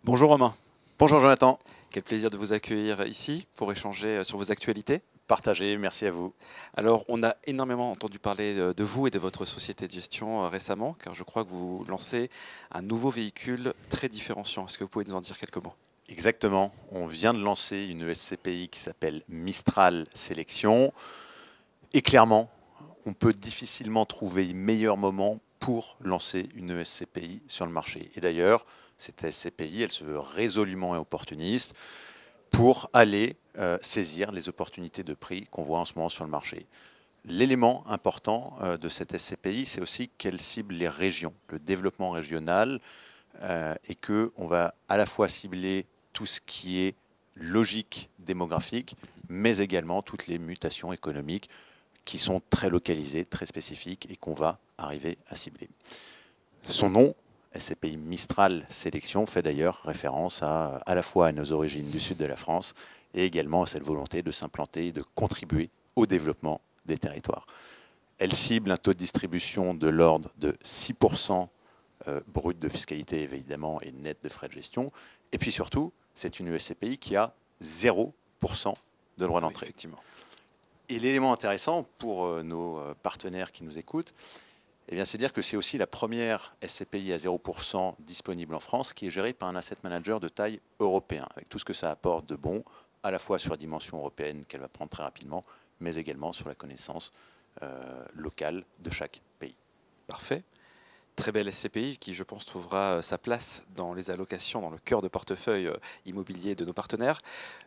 Bonjour Romain, Bonjour Jonathan, quel plaisir de vous accueillir ici pour échanger sur vos actualités. partagez, merci à vous. Alors, on a énormément entendu parler de vous et de votre société de gestion récemment, car je crois que vous lancez un nouveau véhicule très différenciant. Est-ce que vous pouvez nous en dire quelques mots? Exactement, on vient de lancer une SCPI qui s'appelle Mistral Sélection et clairement, on peut difficilement trouver meilleur moment pour lancer une SCPI sur le marché. Et d'ailleurs, cette SCPI, elle se veut résolument opportuniste pour aller saisir les opportunités de prix qu'on voit en ce moment sur le marché. L'élément important de cette SCPI, c'est aussi qu'elle cible les régions, le développement régional, et qu'on va à la fois cibler tout ce qui est logique démographique, mais également toutes les mutations économiques qui sont très localisées, très spécifiques et qu'on va arriver à cibler. Son nom, SCPI Mistral Sélection, fait d'ailleurs référence à la fois à nos origines du sud de la France et également à cette volonté de s'implanter et de contribuer au développement des territoires. Elle cible un taux de distribution de l'ordre de 6% brut de fiscalité évidemment et net de frais de gestion. Et puis surtout, c'est une SCPI qui a 0% de droit Oui, d'entrée. effectivement. Et l'élément intéressant pour nos partenaires qui nous écoutent, eh bien, c'est dire que c'est aussi la première SCPI à 0% disponible en France qui est gérée par un asset manager de taille européen, avec tout ce que ça apporte de bon, à la fois sur la dimension européenne qu'elle va prendre très rapidement, mais également sur la connaissance locale de chaque pays. Parfait. Très belle SCPI qui, je pense, trouvera sa place dans les allocations, dans le cœur de portefeuille immobilier de nos partenaires.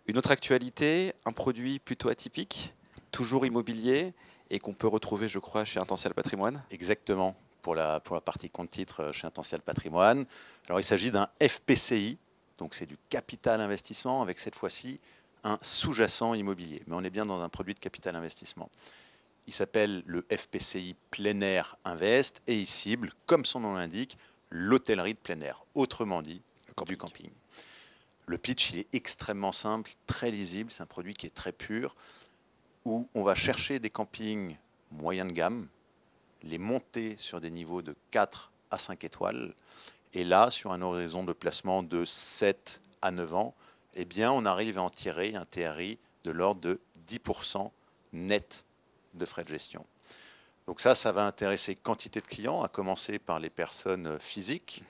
Une autre actualité, un produit plutôt atypique, toujours immobilier et qu'on peut retrouver, je crois, chez Intential Patrimoine. Exactement, pour la partie compte-titre chez Intential Patrimoine. Alors, il s'agit d'un FPCI, donc c'est du capital investissement, avec cette fois-ci un sous-jacent immobilier. Mais on est bien dans un produit de capital investissement. Il s'appelle le FPCI Plein Air Invest et il cible, comme son nom l'indique, l'hôtellerie de plein air, autrement dit, du camping. Le pitch, il est extrêmement simple, très lisible, c'est un produit qui est très pur, où on va chercher des campings moyens de gamme, les monter sur des niveaux de 4 à 5 étoiles, et là, sur un horizon de placement de 7 à 9 ans, eh bien, on arrive à en tirer un TRI de l'ordre de 10% net de frais de gestion. Donc ça va intéresser quantité de clients, à commencer par les personnes physiques,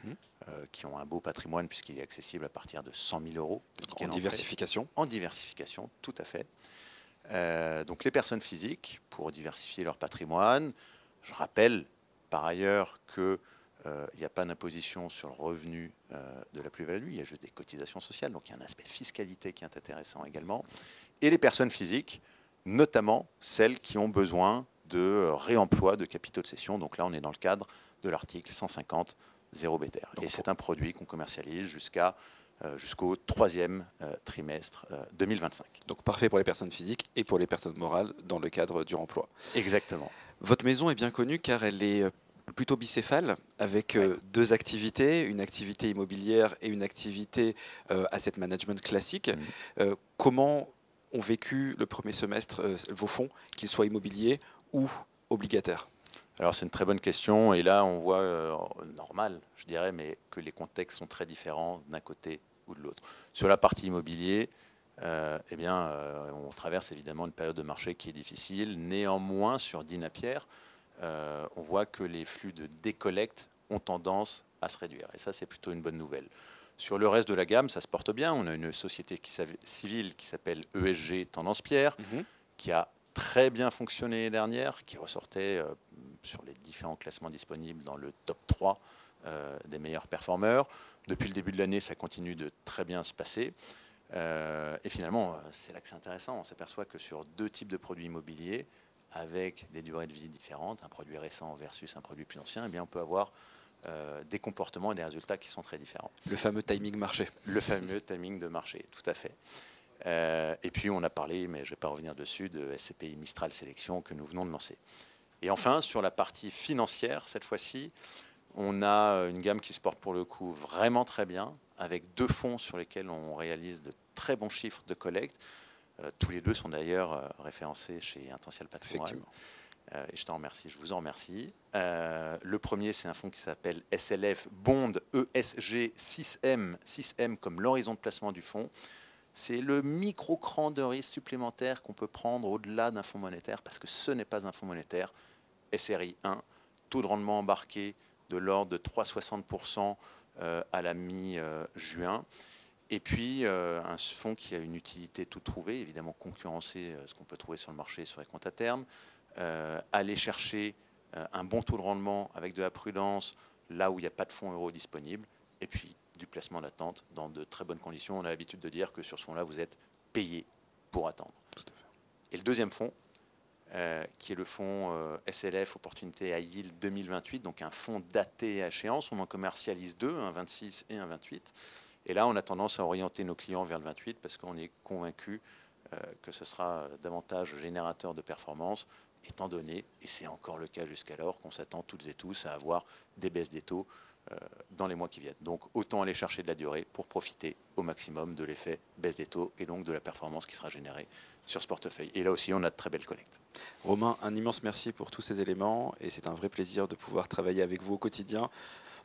qui ont un beau patrimoine puisqu'il est accessible à partir de 100 000 euros. En diversification. En diversification, tout à fait. Donc les personnes physiques, pour diversifier leur patrimoine. Je rappelle par ailleurs qu'il n'y a pas d'imposition sur le revenu de la plus-value, il y a juste des cotisations sociales, donc il y a un aspect fiscalité qui est intéressant également. Et les personnes physiques, notamment celles qui ont besoin de réemploi de capitaux de cession. Donc là, on est dans le cadre de l'article 150 0 BTR. Et c'est un produit qu'on commercialise jusqu'au troisième trimestre 2025. Donc parfait pour les personnes physiques et pour les personnes morales dans le cadre du remploi. Exactement. Votre maison est bien connue car elle est plutôt bicéphale avec deux activités, une activité immobilière et une activité asset management classique. Comment ont vécu le premier semestre vos fonds, qu'ils soient immobiliers ou obligataires? Alors c'est une très bonne question et là on voit normal, je dirais, mais que les contextes sont très différents d'un côté ou de l'autre. Sur la partie immobilier, on traverse évidemment une période de marché qui est difficile. Néanmoins, sur Dinapierre, on voit que les flux de décollecte ont tendance à se réduire. Et ça, c'est plutôt une bonne nouvelle. Sur le reste de la gamme, ça se porte bien. On a une société civile qui s'appelle ESG Tendance Pierre, qui a très bien fonctionné l'année dernière, qui ressortait sur les différents classements disponibles dans le top 3 des meilleurs performeurs. Depuis le début de l'année, ça continue de très bien se passer. Et finalement, c'est là que c'est intéressant. On s'aperçoit que sur deux types de produits immobiliers, avec des durées de vie différentes, un produit récent versus un produit plus ancien, eh bien, on peut avoir des comportements et des résultats qui sont très différents. Le fameux timing marché. Le fameux timing de marché, tout à fait. Et puis, on a parlé, mais je ne vais pas revenir dessus, de SCPI Mistral Sélection que nous venons de lancer. Et enfin, sur la partie financière, cette fois-ci, on a une gamme qui se porte pour le coup vraiment très bien, avec deux fonds sur lesquels on réalise de très bons chiffres de collecte. Tous les deux sont d'ailleurs référencés chez Intential Patrimoine. Et je t'en remercie, je vous en remercie. Le premier, c'est un fonds qui s'appelle SLF Bond ESG 6M, 6M comme l'horizon de placement du fonds. C'est le micro-cran de risque supplémentaire qu'on peut prendre au-delà d'un fonds monétaire, parce que ce n'est pas un fonds monétaire. SRI 1, taux de rendement embarqué de l'ordre de 3,60% à la mi-juin. Et puis, un fonds qui a une utilité toute trouvée, évidemment concurrencer ce qu'on peut trouver sur le marché sur les comptes à terme, aller chercher un bon taux de rendement avec de la prudence là où il n'y a pas de fonds euros disponibles, et puis du placement d'attente dans de très bonnes conditions. On a l'habitude de dire que sur ce fonds-là, vous êtes payé pour attendre. Tout à fait. Et le deuxième fonds, qui est le fonds SLF Opportunité à Yield 2028, donc un fonds daté à échéance. On en commercialise deux, un 26 et un 28. Et là, on a tendance à orienter nos clients vers le 28 parce qu'on est convaincu que ce sera davantage générateur de performance, étant donné, et c'est encore le cas jusqu'alors, qu'on s'attend toutes et tous à avoir des baisses des taux dans les mois qui viennent. Donc autant aller chercher de la durée pour profiter au maximum de l'effet baisse des taux et donc de la performance qui sera générée sur ce portefeuille. Et là aussi, on a de très belles collectes. Romain, un immense merci pour tous ces éléments et c'est un vrai plaisir de pouvoir travailler avec vous au quotidien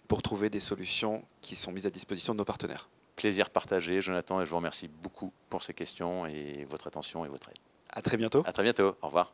pour trouver des solutions qui sont mises à disposition de nos partenaires. Plaisir partagé, Jonathan, et je vous remercie beaucoup pour ces questions et votre attention et votre aide. À très bientôt. À très bientôt. Au revoir.